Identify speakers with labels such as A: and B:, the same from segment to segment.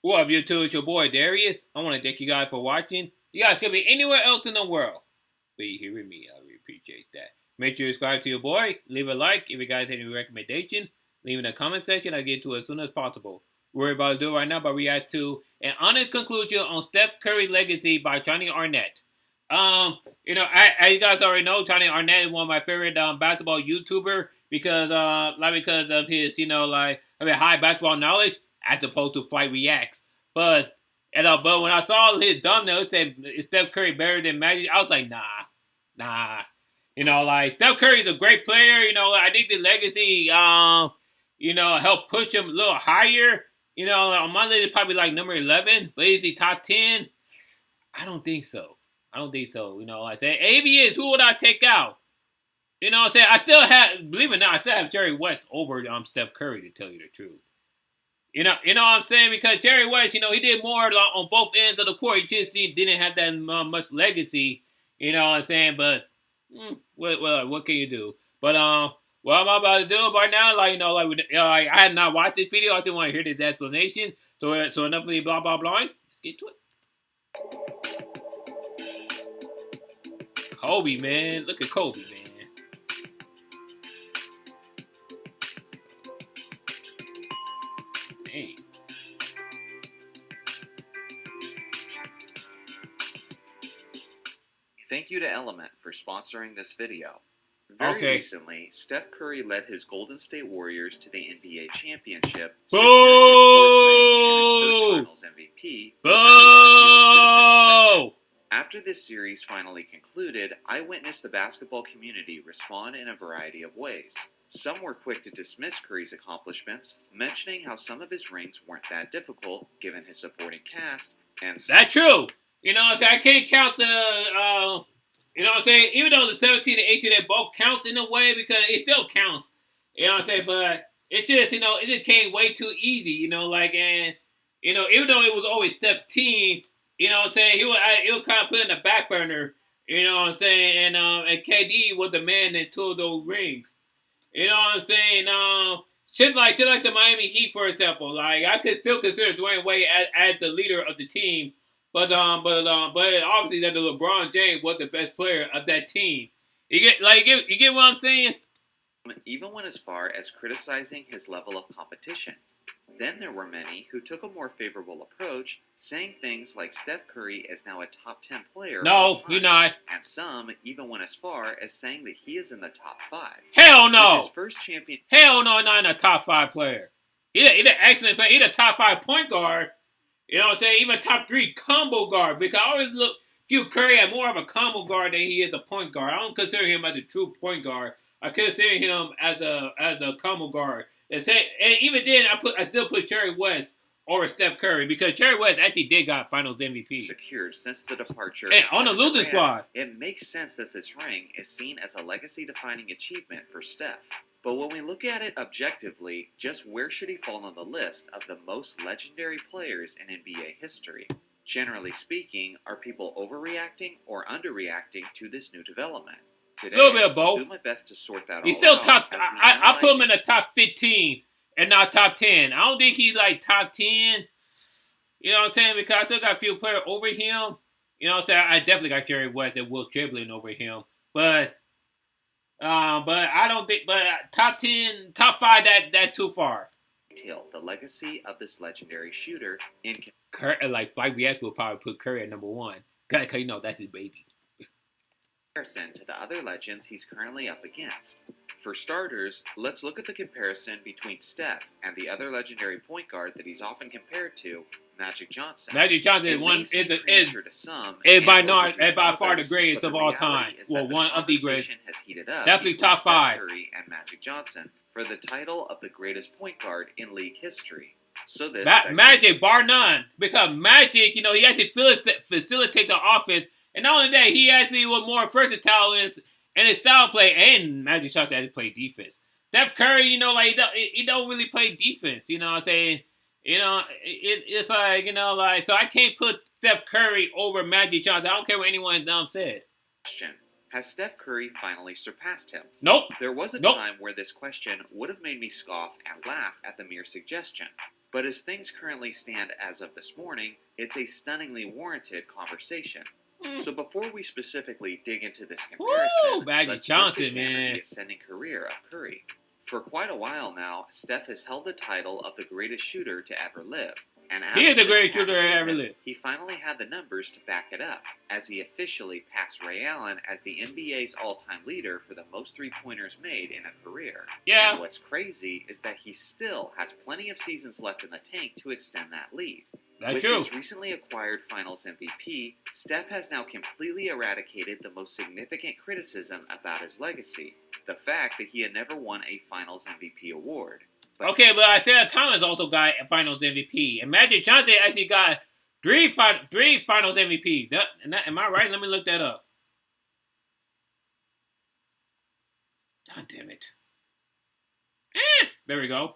A: What up, YouTube? It's your boy Darius. I want to thank you guys for watching. You guys could be anywhere else in the world, but you're here with me. I really appreciate that. Make sure you subscribe to your boy. Leave a like. If you guys have any recommendation, leave in the comment section. I'll get to it as soon as possible. We're about to do it right now, but react to an honest conclusion on Steph Curry legacy by Jonny Arnett. As you guys already know, Jonny Arnett is one of my favorite basketball YouTuber because of his, high basketball knowledge as opposed to flight reacts. But when I saw his thumbnail, it said, "Is Steph Curry better than Magic?" I was like, nah. Steph Curry is a great player. I think the legacy, helped push him a little higher. On my list, it's probably like number 11. But is he top 10? I don't think so. ABS, who would I take out? I still have, believe it or not, I still have Jerry West over Steph Curry, to tell you the truth. You know what I'm saying? Because Jerry West, he did more on both ends of the court. He just didn't have that much legacy. You know what I'm saying? But what can you do? But what I'm about to do right now, I have not watched this video. I just want to hear this explanation. So enough of the blah blah blah. Let's get to it. Kobe, man, look at Kobe, man. Dang.
B: Thank you to Element for sponsoring this video. Very recently, Steph Curry led his Golden State Warriors to the NBA championship, securing his fourth ring and his first Finals MVP, which I would argue should have been second. After this series finally concluded, I witnessed the basketball community respond in a variety of ways. Some were quick to dismiss Curry's accomplishments, mentioning how some of his rings weren't that difficult given his supporting cast, and
A: that's true. I can't count the even though the 17 and 18 they both count in a way because it still counts. But it just it just came way too easy. Even though it was always Steph team. He was kind of put in the back burner. And KD was the man that took those rings. Shit like the Miami Heat, for example. I could still consider Dwayne Wade as the leader of the team, but obviously that the LeBron James was the best player of that team. You get what I'm saying?
B: Even went as far as criticizing his level of competition. Then there were many who took a more favorable approach, saying things like Steph Curry is now a top 10 player.
A: No, you're not.
B: And some even went as far as saying that he is in the top 5.
A: Hell no.
B: With his first champion.
A: Hell no, not in a top 5 player. He's an excellent player. He's a top 5 point guard. Even top 3 combo guard. Because I always view Curry as more of a combo guard than he is a point guard. I don't consider him as a true point guard. I consider him as a combo guard. And even then, I still put Jerry West over Steph Curry because Jerry West actually did got Finals MVP.
B: Secured since the departure
A: and on the losing squad.
B: It makes sense that this ring is seen as a legacy-defining achievement for Steph. But when we look at it objectively, just where should he fall on the list of the most legendary players in NBA history? Generally speaking, are people overreacting or underreacting to this new development? Today,
A: a little bit of both.
B: I'll do my best to sort that
A: he's
B: all
A: still
B: out.
A: Top. I put him in the top 15 and not top 10. I don't think he's like top 10. You know what I'm saying? Because I still got a few players over him. You know what I'm saying? I definitely got Jerry West and Will Chamberlain over him. But I don't think. But top 10, top 5, that too far.
B: The legacy of this legendary shooter in
A: Flight Reacts will probably put Curry at number 1. Cause that's his baby.
B: Comparison to the other legends he's currently up against. For starters, let's look at the comparison between Steph and the other legendary point guard that he's often compared to, Magic Johnson.
A: Magic Johnson is by far the greatest of all time. Well, one of the greatest.
B: Has heated up
A: definitely top 5.
B: Steph Curry and Magic Johnson for the title of the greatest point guard in league history. So this
A: Magic, bar none, because Magic, he actually facilitate the offense. And not only that, he actually was more versatile in his style play, and Magic Johnson actually play defense. Steph Curry, he don't really play defense. You know what I'm saying? It's like, so I can't put Steph Curry over Magic Johnson. I don't care what anyone said.
B: Question. Has Steph Curry finally surpassed him?
A: Nope.
B: There was a time where this question would have made me scoff and laugh at the mere suggestion. But as things currently stand as of this morning, it's a stunningly warranted conversation. So before we specifically dig into this comparison, let's first examine the ascending career of Curry. For quite a while now, Steph has held the title of the greatest shooter to ever live. And as
A: he is the greatest shooter to ever live.
B: He finally had the numbers to back it up, as he officially passed Ray Allen as the NBA's all-time leader for the most three-pointers made in a career.
A: Yeah.
B: And what's crazy is that he still has plenty of seasons left in the tank to extend that lead.
A: That's true.
B: With his recently acquired Finals MVP, Steph has now completely eradicated the most significant criticism about his legacy, the fact that he had never won a Finals MVP award.
A: Okay, but Isaiah Thomas also got a Finals MVP, and Magic Johnson actually got three Finals MVP. Am I right? Let me look that up. God damn it. There we go.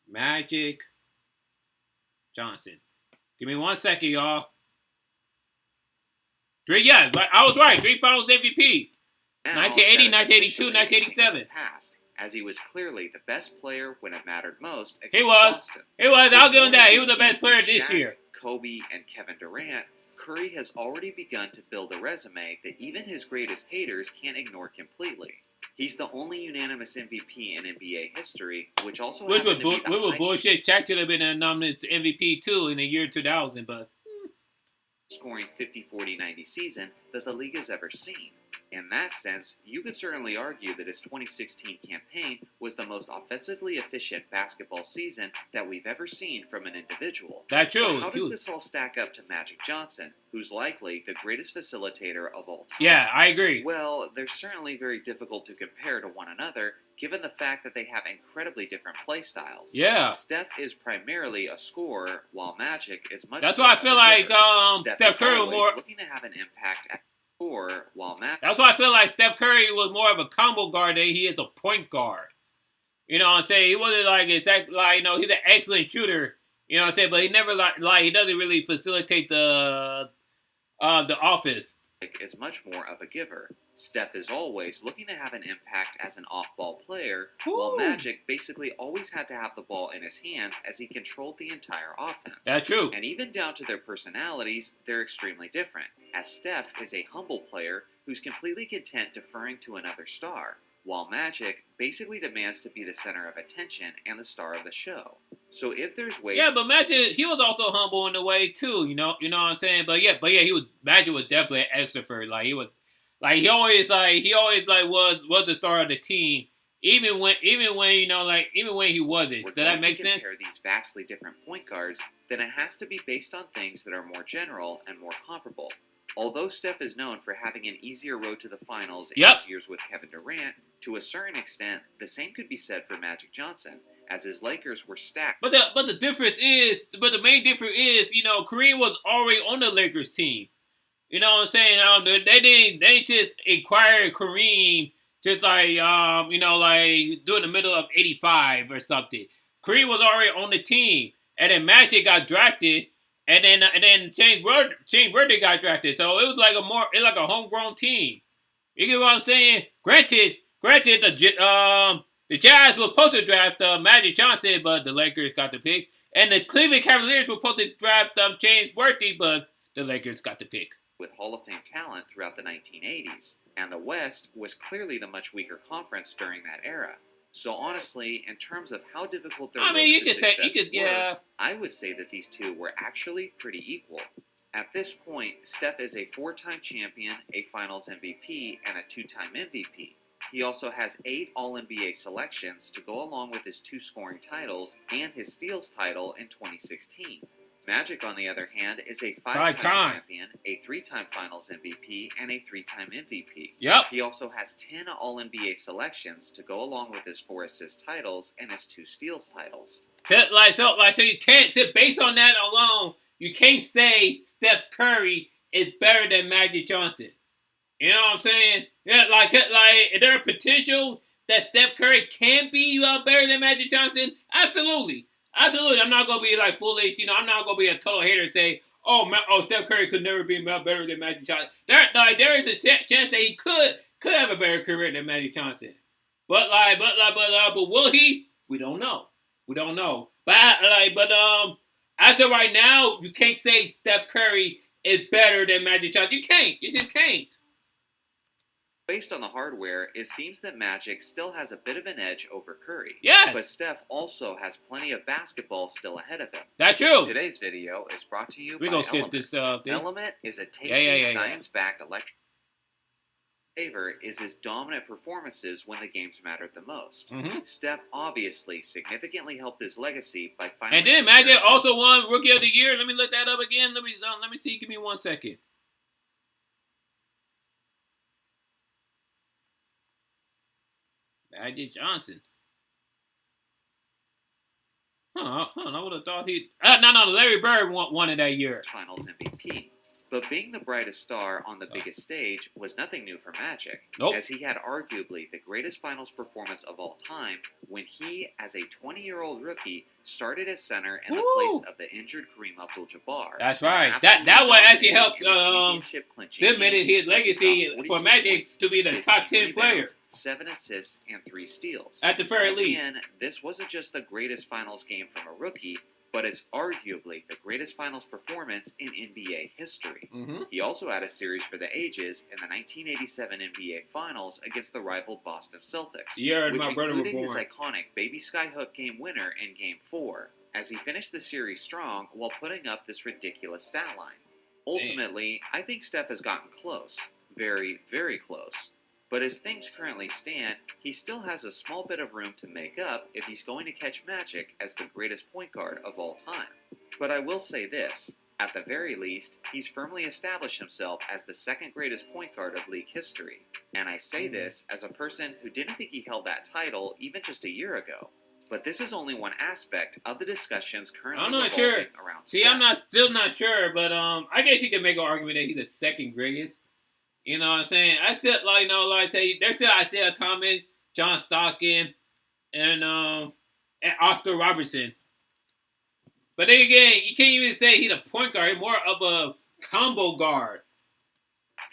A: Magic Johnson. Give me 1 second, y'all. Yeah, I was right. 3 Finals MVP. 1980, 1982, 1987.
B: As he was clearly the best player when it mattered most against
A: He was.
B: Boston.
A: I'll give him that. He was the best player this year.
B: Kobe and Kevin Durant, Curry has already begun to build a resume that even his greatest haters can't ignore completely. He's the only unanimous MVP in NBA history, which also happened to be the
A: bullshit. Shaq should have been anonymous MVP too in the year 2000, but
B: scoring 50, 40, 90 season that the league has ever seen. In that sense, you could certainly argue that his 2016 campaign was the most offensively efficient basketball season that we've ever seen from an individual.
A: That's true.
B: But how does this all stack up to Magic Johnson, who's likely the greatest facilitator of all time?
A: Yeah, I agree.
B: Well, they're certainly very difficult to compare to one another, given the fact that they have incredibly different play styles.
A: Yeah.
B: Steph is primarily a scorer, while Magic is much
A: That's
B: more
A: why I feel like
B: Steph
A: Curry was more
B: looking to have an impact at score, while Magic.
A: That's why I feel like Steph Curry was more of a combo guard than he is a point guard. You know what I'm saying? He wasn't like exactly like, you know, he's an excellent shooter. You know what I'm saying? But he never like he doesn't really facilitate the offense.
B: Is much more of a giver. Steph is always looking to have an impact as an off-ball player, while Magic basically always had to have the ball in his hands as he controlled the entire offense.
A: That's true.
B: And even down to their personalities, they're extremely different, as Steph is a humble player who's completely content deferring to another star, while Magic basically demands to be the center of attention and the star of the show. So if there's ways...
A: Yeah, but Magic, he was also humble in a way too, you know what I'm saying? But yeah, Magic was definitely an extrovert. Like he always was the star of the team, even when he wasn't. Does that make sense?
B: If we're going to compare these vastly different point guards, then it has to be based on things that are more general and more comparable. Although Steph is known for having an easier road to the finals in his years with Kevin Durant, to a certain extent, the same could be said for Magic Johnson, as his Lakers were stacked.
A: But the main difference is, you know, Kareem was already on the Lakers team. You know what I'm saying? They didn't just acquire Kareem just like during the middle of '85 or something. Kareem was already on the team, and then Magic got drafted, and then James Worthy got drafted. So it was like a homegrown team. You get what I'm saying? Granted, the Jazz were supposed to draft Magic Johnson, but the Lakers got the pick, and the Cleveland Cavaliers were supposed to draft James Worthy, but the Lakers got the pick.
B: With Hall of Fame talent throughout the 1980s, and the West was clearly the much weaker conference during that era. So honestly, in terms of how difficult their I would say that these two were actually pretty equal. At this point, Steph is a 4-time champion, a Finals MVP, and a 2-time MVP. He also has 8 All-NBA selections to go along with his 2 scoring titles and his steals title in 2016. Magic, on the other hand, is a 5-time champion, a 3-time Finals MVP, and a 3-time MVP.
A: Yep.
B: He also has 10 All-NBA selections to go along with his 4 assist titles and his 2 steals titles.
A: So you can't say, based on that alone, you can't say Steph Curry is better than Magic Johnson. You know what I'm saying? Yeah, is there a potential that Steph Curry can be better than Magic Johnson? Absolutely. Absolutely. I'm not going to be like foolish. You know, I'm not going to be a total hater and say, Steph Curry could never be better than Magic Johnson. There is a chance that he could have a better career than Magic Johnson. But will he? We don't know. We don't know. But as of right now, you can't say Steph Curry is better than Magic Johnson. You can't. You just can't.
B: Based on the hardware, it seems that Magic still has a bit of an edge over Curry.
A: Yes.
B: But Steph also has plenty of basketball still ahead of him.
A: That's true.
B: Today's video is brought to you by
A: Element.
B: Skip this thing. Element is a tasty, science-backed electric. Favor is his dominant performances when the games mattered the most. Steph obviously significantly helped his legacy by finally.
A: And then Magic also won Rookie of the Year. Let me look that up again. Let me see. Give me 1 second. Magic Johnson. I would have thought he. No. Larry Bird won it that year.
B: Finals MVP. But being the brightest star on the biggest stage was nothing new for Magic, as he had arguably the greatest finals performance of all time when he, as a 20-year-old rookie, started as center in the place of the injured Kareem Abdul-Jabbar.
A: That's right. That one actually helped cemented his legacy for Magic to be the top 10 player.
B: 7 assists and 3 steals.
A: At the very least.
B: Again, this wasn't just the greatest finals game from a rookie, but it's arguably the greatest finals performance in NBA history. He also had a series for the ages in the 1987 NBA Finals against the rival Boston Celtics, which included his iconic Baby Skyhook game winner in Game 4, as he finished the series strong while putting up this ridiculous stat line. Ultimately, I think Steph has gotten close. Very, very close. But as things currently stand, he still has a small bit of room to make up if he's going to catch Magic as the greatest point guard of all time. But I will say this, at the very least, he's firmly established himself as the second greatest point guard of league history. And I say this as a person who didn't think he held that title even just a year ago. But this is only one aspect of the discussions currently revolving around Steph.
A: I'm still not sure, but I guess you could make an argument that he's the second greatest. You know what I'm saying? I still there's still Isaiah Thomas, John Stockton, and Oscar Robertson. But then again, you can't even say he's a point guard. He's more of a combo guard.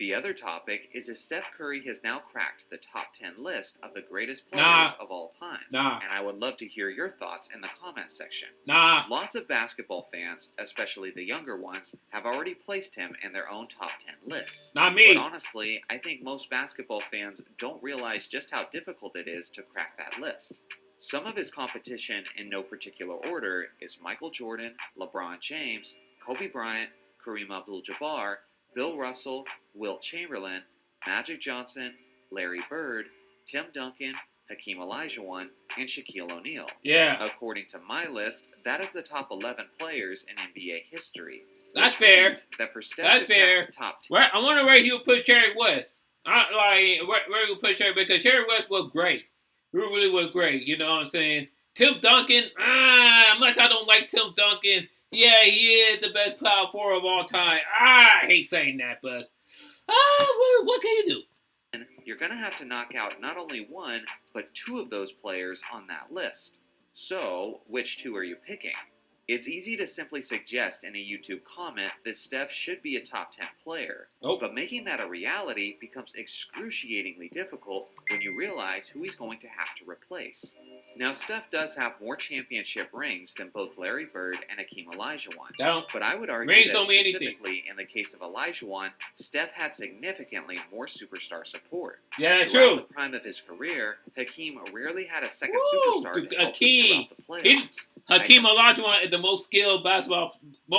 B: The other topic is that Steph Curry has now cracked the top 10 list of the greatest players of all time. And I would love to hear your thoughts in the comments section. Lots of basketball fans, especially the younger ones, have already placed him in their own top 10 lists.
A: Not me.
B: But honestly, I think most basketball fans don't realize just how difficult it is to crack that list. Some of his competition, in no particular order, is Michael Jordan, LeBron James, Kobe Bryant, Kareem Abdul-Jabbar, Bill Russell, Wilt Chamberlain, Magic Johnson, Larry Bird, Tim Duncan, Hakeem Olajuwon, and Shaquille O'Neal.
A: Yeah.
B: According to my list, that is the top 11 players in NBA history.
A: That's fair.
B: That for Steph to crack the top 10.
A: I wonder where he would put Jerry West. Where he would put Jerry, because Jerry West was great. He really was great. You know what I'm saying? Tim Duncan. Much I don't like Tim Duncan. Yeah, he is the best power forward of all time. I hate saying that, but what can you do?
B: And you're going to have to knock out not only one, but 2 of those players on that list. So, which 2 are you picking? It's easy to simply suggest in a YouTube comment that Steph should be a top 10 player, but making that a reality becomes excruciatingly difficult when you realize who he's going to have to replace. Now, Steph does have more championship rings than both Larry Bird and Hakeem Olajuwon, but I would argue that specifically in the case of Olajuwon, Steph had significantly more superstar support.
A: Yeah, that's
B: Throughout
A: true.
B: the prime of his career, Hakeem rarely had a second superstar to help him throughout the playoffs.
A: Hakeem Olajuwon is the most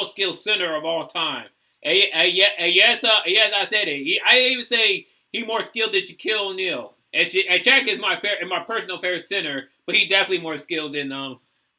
A: skilled center of all time. Yes, I said it. I even say he's more skilled than Shaquille O'Neal. And Shaq is my personal favorite center, but he's definitely more skilled than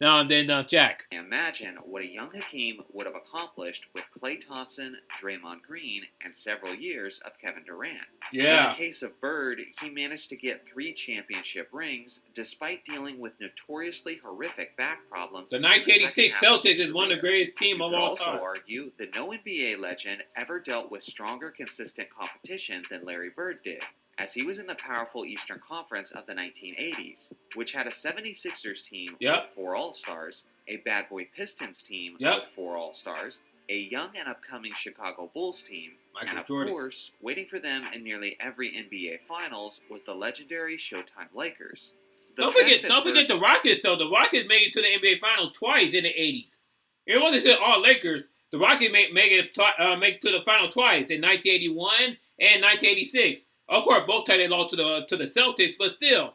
A: Shaq.
B: Imagine what a young Hakeem would have accomplished with Klay Thompson, Draymond Green, and several years of Kevin Durant.
A: Yeah.
B: In the case of Bird, he managed to get 3 championship rings despite dealing with notoriously horrific back problems.
A: The 1986 Celtics is one of the greatest teams of all time.
B: You could also argue that no NBA legend ever dealt with stronger, consistent competition than Larry Bird did, as he was in the powerful Eastern Conference of the 1980s, which had a 76ers team with 4 All-Stars, a Bad Boy Pistons team with 4 All-Stars, a young and upcoming Chicago Bulls team, and of
A: Jordan.
B: course, waiting for them in nearly every NBA Finals was the legendary Showtime Lakers.
A: Don't forget the Rockets, though. The Rockets made it to the NBA Finals twice in the 80s. It wasn't just all Lakers. The Rockets make it to the final twice in 1981 and 1986. Of course, both times they lost to the Celtics, but still.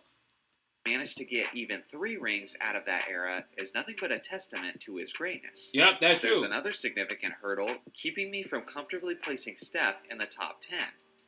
B: Managed to get even 3 rings out of that era is nothing but a testament to his greatness.
A: Yep, that's true.
B: There's another significant hurdle keeping me from comfortably placing Steph in the top 10,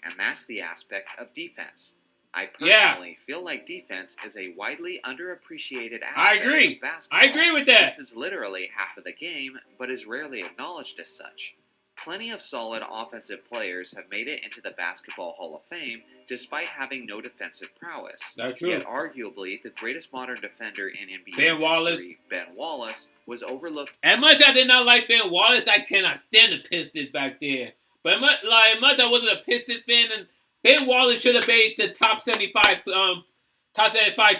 B: and that's the aspect of defense. I personally feel like defense is a widely underappreciated aspect of basketball.
A: I agree with that.
B: Since it's literally half of the game, but is rarely acknowledged as such. Plenty of solid offensive players have made it into the Basketball Hall of Fame despite having no defensive prowess.
A: That's true.
B: Yet arguably the greatest modern defender in NBA
A: history,
B: Ben Wallace, was overlooked.
A: As much as I did not like Ben Wallace, I cannot stand the Pistons back then. But as much as I wasn't a Pistons fan, and Ben Wallace should have made the top 75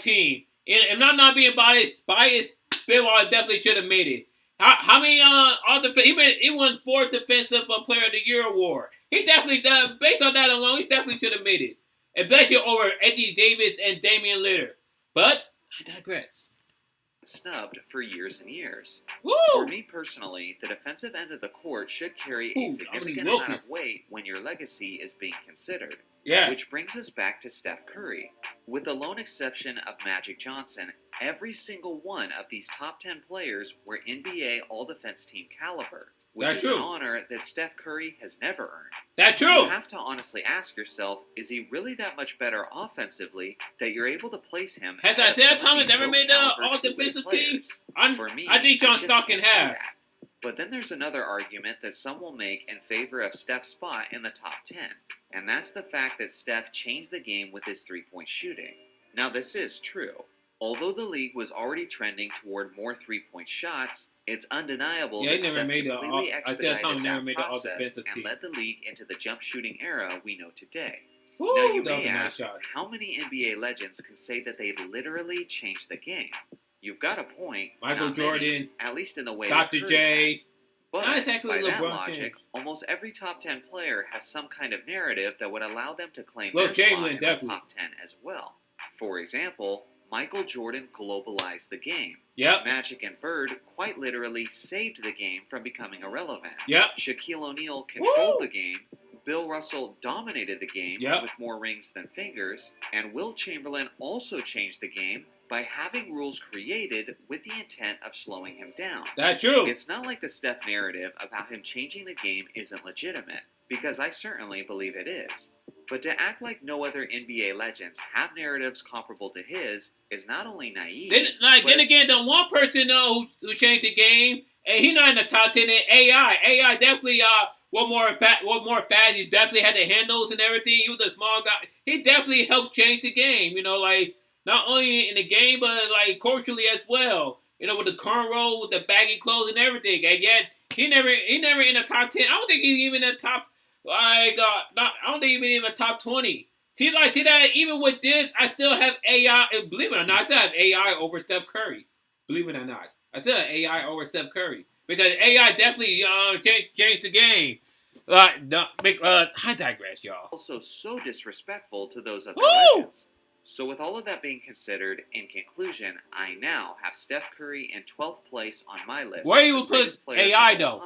A: team. And I'm not being biased. Ben Wallace definitely should have made it. How many he won 4 Defensive Player of the Year award. He definitely based on that alone, he definitely should have made it. Especially over Eddie Davis and Damian Lillard. But I digress.
B: Snubbed for years and years.
A: Woo!
B: For me personally, the defensive end of the court should carry a significant amount of weight when your legacy is being considered.
A: Yeah.
B: Which brings us back to Steph Curry. With the lone exception of Magic Johnson, every single one of these top 10 players were NBA All-Defense Team caliber, which is an honor that Steph Curry has never earned.
A: That's true.
B: You have to honestly ask yourself, is he really that much better offensively that you're able to place him?
A: Has Isaiah Thomas ever made the All-Defensive Team?
B: For me,
A: I think John Stockton has.
B: But then there's another argument that some will make in favor of Steph's spot in the top 10, and that's the fact that Steph changed the game with his three-point shooting. Now this is true. Although the league was already trending toward more three-point shots, it's undeniable that Steph completely expedited that process and led the league into the jump shooting era we know today.
A: Ooh,
B: now you may ask, how many NBA legends can say that they literally changed the game? You've got a point.
A: Michael Jordan,
B: many, at least in the way
A: Dr. J.
B: Has. But
A: not exactly
B: by that
A: LeBron
B: logic,
A: James.
B: almost every top 10 player has some kind of narrative that would allow them to claim
A: Will
B: their spot in
A: definitely.
B: the top 10 as well. For example, Michael Jordan globalized the game.
A: Yep.
B: Magic and Bird quite literally saved the game from becoming irrelevant.
A: Yep.
B: Shaquille O'Neal controlled the game. Bill Russell dominated the game with more rings than fingers. And Wilt Chamberlain also changed the game by having rules created with the intent of slowing him down.
A: That's true.
B: It's not like the Steph narrative about him changing the game isn't legitimate, because I certainly believe it is. But to act like no other NBA legends have narratives comparable to his is not only naive.
A: Then again, the one person who changed the game, and he's not in the top 10. AI. AI definitely what more fast. He definitely had the handles and everything. He was a small guy. He definitely helped change the game. Not only in the game, but culturally as well. With the cornrow, with the baggy clothes and everything. And yet he never in the top 10. I don't think he's even in the top. I don't think even in the top 20. See that even with this, I still have AI. And believe it or not, I still have AI over Steph Curry. Believe it or not, I still have AI over Steph Curry because AI definitely changed the game. I digress, y'all.
B: Also, so disrespectful to those other legends. So with all of that being considered, in conclusion, I now have Steph Curry in 12th place on my list.
A: Where you would put AI though?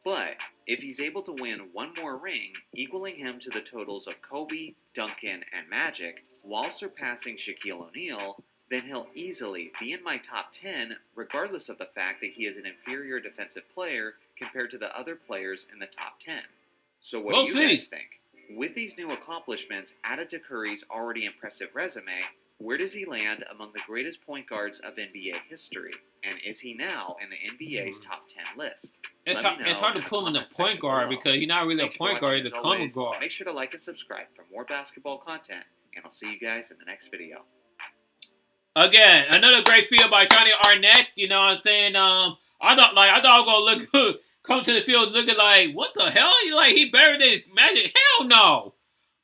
B: But if he's able to win one more ring, equaling him to the totals of Kobe, Duncan, and Magic, while surpassing Shaquille O'Neal, then he'll easily be in my top 10, regardless of the fact that he is an inferior defensive player compared to the other players in the top 10. So what do you guys think? With these new accomplishments added to Curry's already impressive resume, where does he land among the greatest point guards of NBA history? And is he now in the NBA's top 10 list?
A: It's hard to pull him in the point guard because he's not really a point guard, he's a common guard.
B: Make sure to like and subscribe for more basketball content, and I'll see you guys in the next video.
A: Again, another great field by Jonny Arnett. You know what I'm saying? I thought I was gonna look good. Come to the field looking like, what the hell? He better than Magic? Hell no.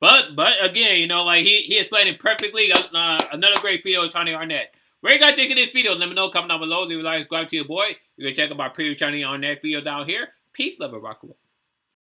A: But again, he explained it perfectly. Another great video with Jonny Arnett. Where you guys think of this video? Let me know. Comment down below. Leave a like, subscribe to your boy. You can check out my previous Jonny Arnett video down here. Peace, love, and rock 'em.